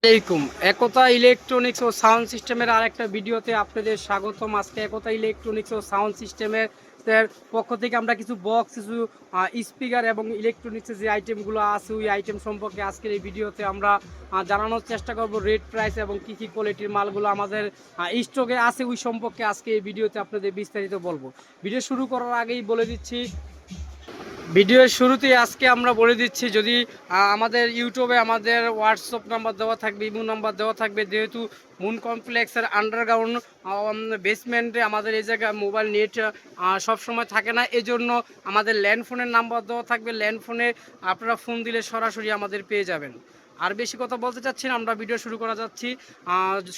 আসসালামাইকুম। একতা ইলেকট্রনিক্স ও সাউন্ড সিস্টেমের আরেকটা ভিডিওতে আপনাদের স্বাগতম। আজকে একতা ইলেকট্রনিক্স ও সাউন্ড সিস্টেমের পক্ষ থেকে আমরা কিছু বক্স, কিছু স্পিকার এবং ইলেকট্রনিক্সের যে আইটেমগুলো আছে ওই আইটেম সম্পর্কে আজকের এই ভিডিওতে আমরা জানানোর চেষ্টা করব। রেট প্রাইস এবং কী কী কোয়ালিটির মালগুলো আমাদের স্টকে আছে ওই সম্পর্কে আজকে এই ভিডিওতে আপনাদের বিস্তারিত বলবো। ভিডিও শুরু করার আগেই বলে দিচ্ছি, ভিডিওর শুরুতেই আজকে আমরা বলে দিচ্ছি, যদি আমাদের ইউটিউবে আমাদের হোয়াটসঅ্যাপ নাম্বার দেওয়া থাকবে, ইমো নাম্বার দেওয়া থাকবে। যেহেতু মুন কমপ্লেক্সের আন্ডারগ্রাউন্ড বেসমেন্টে আমাদের এই জায়গায় মোবাইল নেট সবসময় থাকে না, এজন্য আমাদের ল্যান্ডফোনের নাম্বার দেওয়া থাকবে। ল্যান্ডফোনে আপনারা ফোন দিলে সরাসরি আমাদের পেয়ে যাবেন। আর বেশি কথা বলতে চাচ্ছি না, আমরা ভিডিও শুরু করা যাচ্ছি।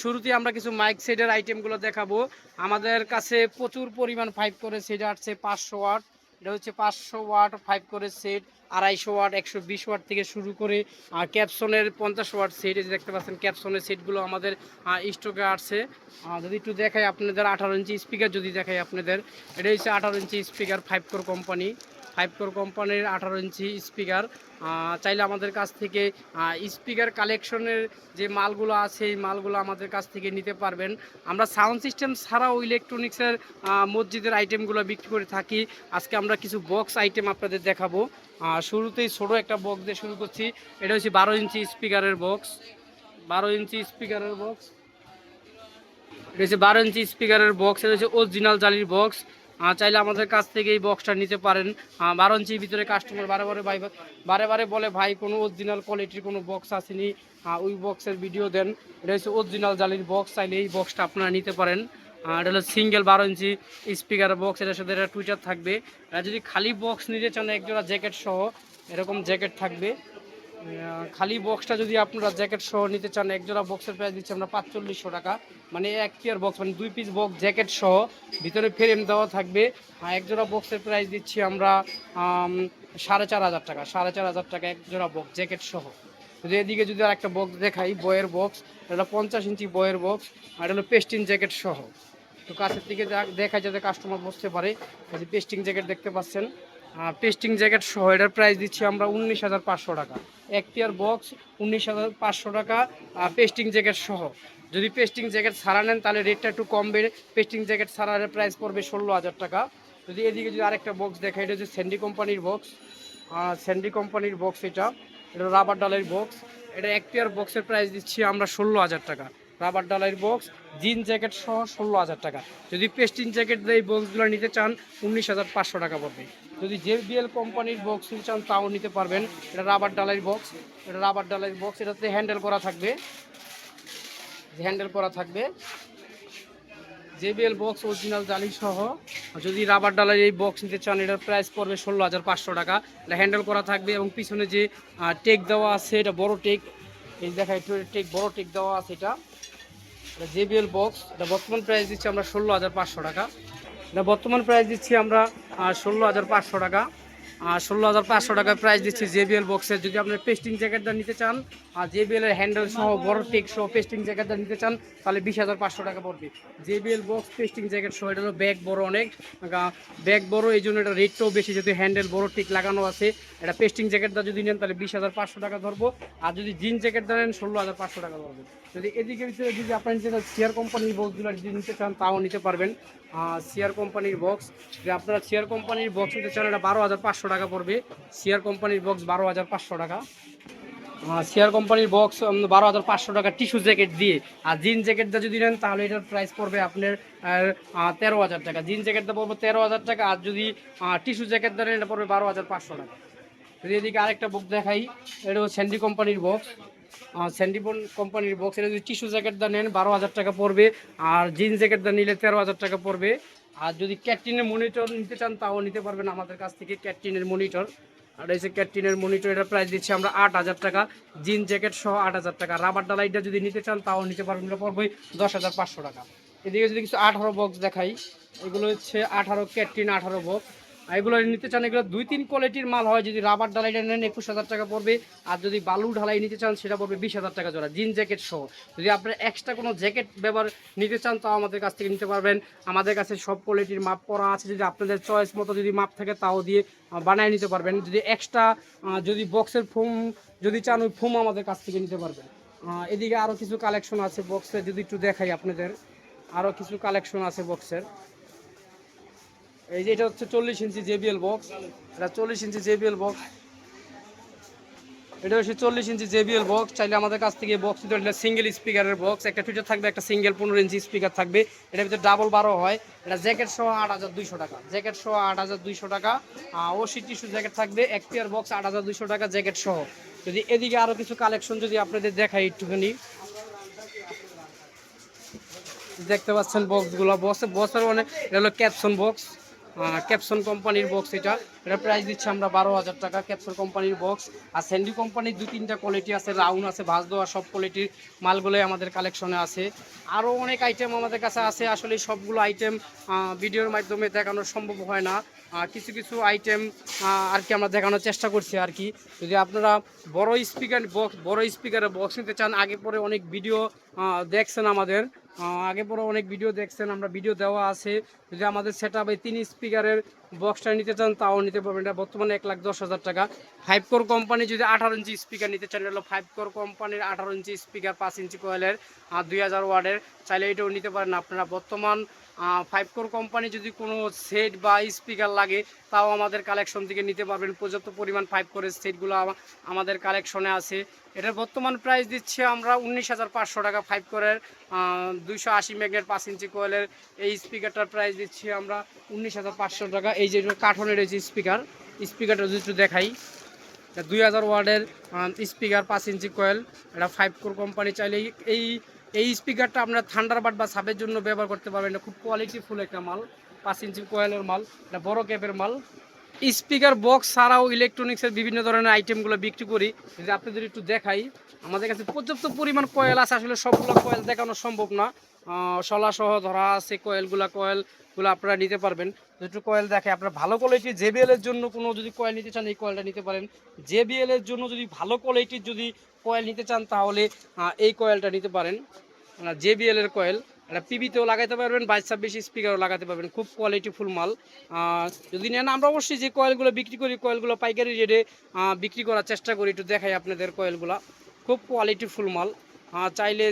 শুরুতেই আমরা কিছু মাইক সেটের আইটেমগুলো দেখাবো। আমাদের কাছে প্রচুর পরিমাণ 5 করে সেট আসছে। 500 ওয়াট, এটা হচ্ছে 500 ওয়াট 5 করে সেট, 250 ওয়াট 120 ওয়াট থেকে শুরু করে ক্যাপসনের 50 ওয়াট সেট। এই যে দেখতে পাচ্ছেন ক্যাপসনের সেটগুলো আমাদের স্টকে আসছে। যদি একটু দেখাই আপনাদের, 18 ইঞ্চি স্পিকার যদি দেখাই আপনাদের, এটা হচ্ছে 18 inch speaker 5 core company, 5 core কোম্পানির 18 ইঞ্চি স্পিকার। চাইলে আমাদের কাছ থেকে স্পিকার কালেকশনের যে মালগুলো আছে এই মালগুলো আমাদের কাছ থেকে নিতে পারবেন। আমরা সাউন্ড সিস্টেম ছাড়াও ইলেকট্রনিক্সের মসজিদের আইটেমগুলো বিক্রি করে থাকি। আজকে আমরা কিছু বক্স আইটেম আপনাদের দেখাবো। শুরুতেই ছোটো একটা বক্স দিয়ে শুরু করছি। এটা হচ্ছে 12 ইঞ্চি স্পিকারের বক্স, 12 ইঞ্চি স্পিকারের বক্স। এটা হচ্ছে 12 ইঞ্চি স্পিকারের বক্স, এটা হচ্ছে অরিজিনাল জালির বক্স। চাইলে আমাদের কাছ থেকে এই বক্সটা নিতে পারেন। 12 ইঞ্চির ভিতরে কাস্টমার বারে বারে বলে ভাই কোনো অরিজিনাল কোয়ালিটির কোনো বক্স আসেনি, ওই বক্সের ভিডিও দেন। এটা হচ্ছে অরিজিনাল জালির বক্স, চাইলে এই বক্সটা আপনারা নিতে পারেন। এটা হলো সিঙ্গেল 12 ইঞ্চি স্পিকারের বক্স, এটার সাথে একটা টুইটার থাকবে। যদি খালি বক্স নিতে চান একজোড়া জ্যাকেট সহ এরকম জ্যাকেট থাকবে। খালি বক্সটা যদি আপনারা জ্যাকেট সহ নিতে চান, একজোড়া বক্সের প্রাইস দিচ্ছি আমরা 4500 টাকা, মানে এক পেয়ার বক্স, মানে 2 পিস বক্স জ্যাকেট সহ, ভিতরে ফ্রেম দেওয়া থাকবে। একজোড়া বক্সের প্রাইস দিচ্ছি আমরা 4500 টাকা, 4500 টাকা একজোড়া বক্স জ্যাকেট সহ। যদি এদিকে যদি আর একটা বক্স দেখাই, বয়ের বক্স, এটা 50 ইঞ্চি বয়ের বক্স, আর এটা হলো পেস্টিং জ্যাকেট সহ। তো কাছের দিকে দেখায় যাতে কাস্টমার বুঝতে পারে। এই যে পেস্টিং জ্যাকেট দেখতে পাচ্ছেন, পেস্টিং জ্যাকেট সহ এটার প্রাইস দিচ্ছি আমরা 19500 টাকা, এক পেয়ার বক্স 19500 টাকা পেস্টিং জ্যাকেট সহ। যদি পেস্টিং জ্যাকেট ছাড়া নেন তাহলে রেটটা একটু কমবে। পেস্টিং জ্যাকেট ছাড়ার প্রাইস পড়বে 16000 টাকা। যদি এদিকে যদি আরেকটা বক্স দেখা, এটা হচ্ছে স্যান্ডি কোম্পানির বক্স, স্যান্ডি কোম্পানির বক্স। এটা রাবার ডালের বক্স, এটা এক পেয়ার বক্সের প্রাইস দিচ্ছি আমরা 16000 টাকা। রাবার ডালের বক্স জিন জ্যাকেট সহ 16000 টাকা। যদি পেস্টিং জ্যাকেট দিয়ে এই বক্সগুলো নিতে চান 19500 টাকা পড়বে। যদি জেবিএল কোম্পানির বক্স নিতে চান তাও নিতে পারবেন। এটা রাবার ডালের বক্স, এটা রাবার ডালের বক্স, এটাতে হ্যান্ডেল করা থাকবে, হ্যান্ডেল করা থাকবে। জেবিএল বক্স অরিজিনাল জালি সহ যদি রাবার ডালের এই বক্স নিতে চান এটার প্রাইস পড়বে 16500 টাকা। এটা হ্যান্ডেল করা থাকবে এবং পিছনে যে টেক দেওয়া আছে এটা বড় টেক, এই দেখা একটু টেক বড় টেক দেওয়া আছে। এটা জেবিএল বক্স, এটা বর্তমান প্রাইস দিচ্ছি আমরা 16500 টাকা। এটা বর্তমান প্রাইস দিচ্ছি আমরা 16500 টাকা। 16500 টাকায় প্রাইস দিচ্ছি জেবিএল বক্সের। যদি আপনার পেস্টিং জ্যাকেটটা নিতে চান আর জেবিএল এর হ্যান্ডেল সহ বড় টেক সহ পেস্টিং জ্যাকেটটা নিতে চান তাহলে 20500 টাকা পড়বে। জেবিএল বক্স পেস্টিং জ্যাকেট সহ, এটা হলো ব্যাগ বড়, অনেক ব্যাগ বড়, এই জন্য এটা রেটটাও বেশি। যদি হ্যান্ডেল বড় টেক লাগানো আছে, এটা পেস্টিং জ্যাকেটটা যদি নেন তাহলে 20500 টাকা ধরবো। আর যদি জিন জ্যাকেটটা নেন 16500 টাকা ধরবো। যদি এদিকে ভিতরে যদি আপনার সিয়ার কোম্পানির বক্সগুলো যদি নিতে চান তাও নিতে পারবেন। সিয়ার কোম্পানির বক্স, যে আপনারা সিয়ার কোম্পানির বক্স নিতে চান এটা 12500 টাকা পড়বে। সিয়ার কোম্পানির বক্স 12500 টাকা। সিয়ার কোম্পানির বক্স 12500 টাকা টিস্যু জ্যাকেট দিয়ে। আর জিন জ্যাকেটটা যদি নেন তাহলে এটার প্রাইস পড়বে আপনার 13000 টাকা। জিন জ্যাকেটটা পড়বে 13000 টাকা, আর যদি টিস্যু জ্যাকেটটা নেন এটা পড়বে 12500 টাকা। যদি এদিকে আরেকটা বক্স দেখাই, এটা হচ্ছে স্যান্ডি কোম্পানির বক্স, স্যান্ডিবন কোম্পানির বক্স। এটা যদি টিস্যু জ্যাকেটটা নেন 12000 টাকা পড়বে, আর জিন্স জ্যাকেটটা নিলে 13000 টাকা পড়বে। আর যদি ক্যাটরিনের মনিটর নিতে চান তাও নিতে পারবেন আমাদের কাছ থেকে, ক্যাটরিনের মনিটর। আর এই যে ক্যাটরিনের মনিটর, এটার প্রাইস দিচ্ছি আমরা 8000 টাকা, জিন জ্যাকেট সহ 8000 টাকা। রাবার ডালাইটা যদি নিতে চান তাও নিতে পারবেন, এটা পড়বে 10500 টাকা। এদিকে যদি কিছু 18 বক্স দেখাই, এগুলো হচ্ছে 18 ক্যাটরিন 18 বক্স। এগুলো নিতে চান, এগুলো 2-3 কোয়ালিটির মাল হয়। যদি রাবার ঢালাইটা নেন 21000 টাকা পড়বে, আর যদি বালু ঢালাই নিতে চান সেটা পড়বে 20000 টাকা জোড়া, জিন জ্যাকেট সহ। যদি আপনার এক্সট্রা কোনো জ্যাকেট ব্যবহার নিতে চান তাও আমাদের কাছ থেকে নিতে পারবেন। আমাদের কাছে সব কোয়ালিটির মাপ করা আছে, যদি আপনাদের চয়েস মতো যদি মাপ থাকে তাও দিয়ে বানিয়ে নিতে পারবেন। যদি এক্সট্রা যদি বক্সের ফোম যদি চান ওই ফোম আমাদের কাছ থেকে নিতে পারবেন। এদিকে আরও কিছু কালেকশন আছে বক্সের, যদি একটু দেখাই আপনাদের। আরও কিছু কালেকশন আছে বক্সের। এই যে এটা হচ্ছে 40 ইঞ্চি JBL বক্স, এটা 40 ইঞ্চি JBL বক্স, এটা হচ্ছে 40 ইঞ্চি JBL বক্স। চাইলে আমাদের কাছ থেকে বক্স দিতে, এটা সিঙ্গেল স্পিকারের বক্স, একটা ফিচার থাকবে, একটা সিঙ্গেল 15 ইঞ্চি স্পিকার থাকবে, এটার ভিতরে ডাবল 12 হয়। এটা জ্যাকেট সহ 8200 টাকা, জ্যাকেট সহ 8200 টাকা। ওসি টিস্যু জ্যাকেট থাকবে, এক পেয়ার বক্স 8200 টাকা জ্যাকেট সহ। যদি এদিকে আরও কিছু কালেকশন যদি আপনাদের দেখাই একটুখানি, দেখতে পাচ্ছেন বক্সগুলো, বক্সের অনেক, এটা হলো ক্যাপসন বক্স, ক্যাপসন কোম্পানির বক্স। এটা প্রাইস দিচ্ছে আমরা 12,000 টাকা, ক্যাপসন কোম্পানির বক্স। আর স্যান্ডি কোম্পানির 2-3টা কোয়ালিটি আছে, রাউন্ড আছে, ভাঁজ দেওয়া, সব কোয়ালিটির মালগুলোই আমাদের কালেকশনে আছে। আরও অনেক আইটেম আমাদের কাছে আছে, আসলে সবগুলো আইটেম ভিডিওর মাধ্যমে দেখানো সম্ভব হয় না। কিছু কিছু আইটেম আর কি আমরা দেখানোর চেষ্টা করছি আর কি। যদি আপনারা বড় স্পিকারের বক্স নিতে চান, আগে পরে অনেক ভিডিও দেখছেন আমাদের, আগে পরে অনেক ভিডিও দেখছেন, আমরা ভিডিও দেওয়া আছে। যদি আমাদের সেট আপ এই 3 স্পিকারের বক্সটা নিতে চান তাও নিতে পারবেন, এটা বর্তমানে 1,10,000 টাকা। 5 কোর কোম্পানি যদি 18 ইঞ্চি স্পিকার নিতে চান, এটা হলো 5 কোর কোম্পানির 18 ইঞ্চি স্পিকার, 5 ইঞ্চি কোয়েলের, 2000 ওয়ার্ডের, চাইলে এটাও নিতে পারেন আপনারা। বর্তমান 5 কোর কোম্পানি যদি কোনো সেট বা স্পিকার লাগে তাও আমাদের কালেকশন থেকে নিতে পারবেন, পর্যাপ্ত পরিমাণ 5 কোরের সেটগুলো আমাদের কালেকশনে আছে। এটার বর্তমান প্রাইস দিচ্ছি আমরা 19,500 টাকা। 5 কোরের 280 ম্যাগনেট 5 ইঞ্চি কোয়েলের এই স্পিকারটার প্রাইস দিচ্ছি আমরা 19,500 টাকা। এই যে কার্টনের এই যে স্পিকারটা যদি একটু দেখাই, 2000 ওয়ার্ডের স্পিকার, 5 ইঞ্চি কোয়েল, এটা 5 কোর কোম্পানি। চাইলে এই এই স্পিকারটা আপনার থান্ডারবার্ড বা সাবের জন্য ব্যবহার করতে পারবেন, এটা খুব কোয়ালিটিফুল একটা মাল, 5 ইঞ্চি কোয়েলের মাল, এটা বড় ক্যাপের মাল। স্পিকার বক্স ছাড়াও ইলেকট্রনিক্সের বিভিন্ন ধরনের আইটেমগুলো বিক্রি করি। যদি আপনাদের একটু দেখাই, আমাদের কাছে পর্যাপ্ত পরিমাণ কয়েল আছে, আসলে সবগুলো কয়েল দেখানো সম্ভব না, শলাসহ ধরা আছে কয়েলগুলো আপনারা নিতে পারবেন। একটু কয়েল দেখে আপনারা ভালো কোয়ালিটির JBL এর জন্য কোনো যদি কয়েল নিতে চান এই কয়েলটা নিতে পারেন। JBL এর জন্য যদি ভালো কোয়ালিটির যদি কয়েল নিতে চান তাহলে এই কয়েলটা নিতে পারেন, JBL এর কয়েল। এটা পিবিতেও লাগাতে পারবেন, 22-26 স্পিকারও লাগাতে পারবেন, খুব কোয়ালিটিফুল মাল। যদি নেন, আমরা অবশ্যই যে কয়েলগুলো বিক্রি করি কয়েলগুলো পাইকারি রেটে বিক্রি করার চেষ্টা করি। একটু দেখাই আপনাদের কয়েলগুলো, খুব কোয়ালিটিফুল মাল। চাইলে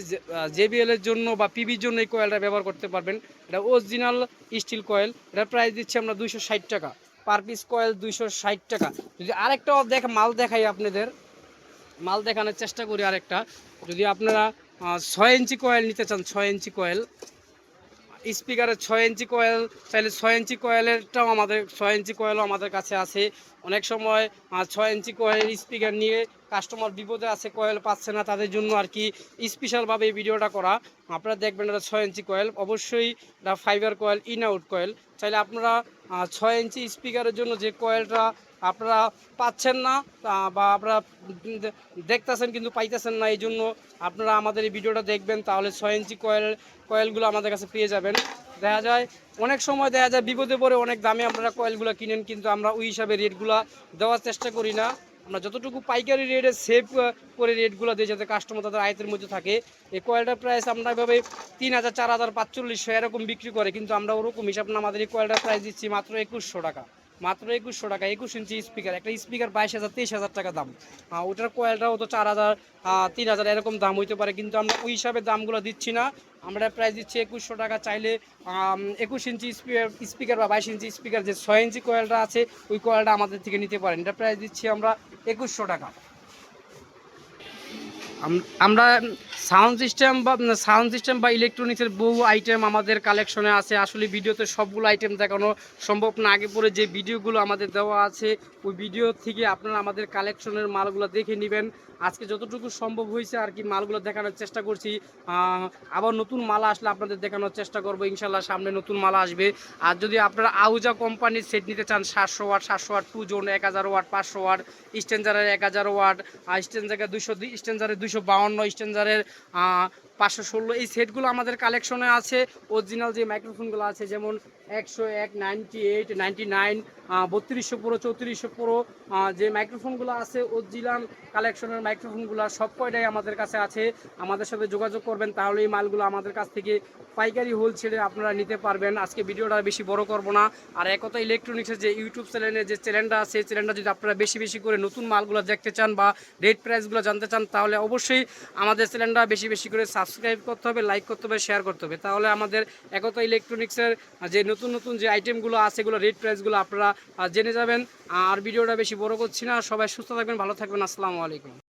JBL এর জন্য বা পিবির জন্য এই কয়েলটা ব্যবহার করতে পারবেন। এটা অরিজিনাল স্টিল কয়েল, এটার প্রাইস দিচ্ছি আমরা 260 টাকা, পার পিস কয়েল 260 টাকা। যদি আরেকটাও মাল দেখাই আপনাদের, মাল দেখানোর চেষ্টা করি আরেকটা। যদি আপনারা 6 ইঞ্চি কয়েল নিতে চান, 6 ইঞ্চি কয়েল স্পিকারের, 6 ইঞ্চি কয়েল, চাইলে 6 ইঞ্চি কয়েলেরটাও আমাদের, 6 ইঞ্চি কয়েলও আমাদের কাছে আছে। অনেক সময় 6 ইঞ্চি কয়েলের স্পিকার নিয়ে কাস্টমার বিপদে আছে, কয়েল পাচ্ছে না, তাদের জন্য আর কি স্পেশালভাবে এই ভিডিওটা করা। আপনারা দেখবেন এটা 6 ইঞ্চি কয়েল, অবশ্যই এটা fibre coil, in out coil. চাইলে আপনারা 6 ইঞ্চি স্পিকারের জন্য যে কয়েলটা আপনারা পাচ্ছেন না বা আপনারা দেখতেছেন কিন্তু পাইতেছেন না, এই জন্য আপনারা আমাদের এই ভিডিওটা দেখবেন, তাহলে 6 ইঞ্চি কয়েলগুলো আমাদের কাছে পেয়ে যাবেন। দেখা যায় অনেক সময় দেখা যায় বিপদে পড়ে অনেক দামে আপনারা কয়েলগুলো কিনেন, কিন্তু আমরা ওই হিসাবে রেটগুলো দেওয়ার চেষ্টা করি না। আমরা যতটুকু পাইকারি রেটে সেভ করে রেটগুলো দিয়ে যাতে কাস্টমার তাদের আয়তের মধ্যে থাকে। এই কয়েলটার প্রাইস আমরা এভাবে 3,000, 4,000, 4,500 এরকম বিক্রি করে, কিন্তু আমরা ওরকম হিসাব না, আমাদের এই কয়েলটার প্রাইস দিচ্ছি মাত্র 2,100 টাকা, মাত্র 2,100 টাকা। 21 ইঞ্চি স্পিকার, একটা স্পিকার 22,000, 23,000 টাকা দাম। ওটার কয়েলটাও তো 4,000, 3,000 এরকম দাম হইতে পারে, কিন্তু আমরা ওই হিসাবে দামগুলো দিচ্ছি না, আমরা প্রাইস দিচ্ছি 2,100 টাকা। চাইলে 21 ইঞ্চি স্পিকার বা 22 ইঞ্চি স্পিকার যে 6 ইঞ্চি কয়েলটা আছে ওই কয়েলটা আমাদের থেকে নিতে পারেন, এটা প্রাইস দিচ্ছি আমরা 2,100 টাকা। আমরা সাউন্ড সিস্টেম বা ইলেকট্রনিক্সের বহু আইটেম আমাদের কালেকশনে আছে, আসলে ভিডিওতে সবগুলো আইটেম দেখানো সম্ভব না। আগে পরে যে ভিডিওগুলো আমাদের দেওয়া আছে ওই ভিডিও থেকে আপনারা আমাদের কালেকশনের মালগুলো দেখে নেবেন। আজকে যতটুকু সম্ভব হয়েছে আর কি মালগুলো দেখানোর চেষ্টা করছি, আবার নতুন মাল আসলে আপনাদের দেখানোর চেষ্টা করবো, ইনশাল্লাহ সামনে নতুন মাল আসবে। আর যদি আপনারা আউজা কোম্পানির সেট নিতে চান, 700 watt, 700 watt, 2 zone, 1000 watt, 500 watt, স্টেঞ্জারের 1000 ওয়াট, স্টেঞ্জারের 252, স্টেঞ্জারের 516 এই সেটগুলো আমাদের কালেকশনে আছে। অরিজিনাল যে মাইক্রোফোনগুলো আছে যেমন 101, 98, 99, 3200 প্রো, 3400 প্রো যে মাইক্রোফোনগুলো আছে অরিজিনাল কালেকশনের মাইক্রোফোনগুলো সব কয়টাই আমাদের কাছে আছে। আমাদের সাথে যোগাযোগ করবেন, তাহলে এই মালগুলো আমাদের কাছ থেকে পাইকারি হোলসেলে আপনারা নিতে পারবেন। আজকে ভিডিওটা বেশি বড় করব না। আর একতা ইলেকট্রনিক্সের যে ইউটিউব চ্যানেলের যে চ্যানেলটা আছে, সেই চ্যানেলটা যদি আপনারা বেশি বেশি করে নতুন মালগুলো দেখতে চান বা রেট প্রাইসগুলো জানতে চান, তাহলে অবশ্যই আমাদের চ্যানেলটা বেশি বেশি করে সাবস্ক্রাইব করতে হবে, লাইক করতে হবে, শেয়ার করতে হবে। তাহলে আমাদের একতা ইলেকট্রনিক্সের যে নতুন নতুন যে আইটেমগুলো আছে, এগুলো রেট প্রাইসগুলো আপনারা জেনে যাবেন। আর ভিডিওটা বেশি বড় করছি না, সবাই সুস্থ থাকবেন, ভালো থাকবেন, আসসালামু আলাইকুম।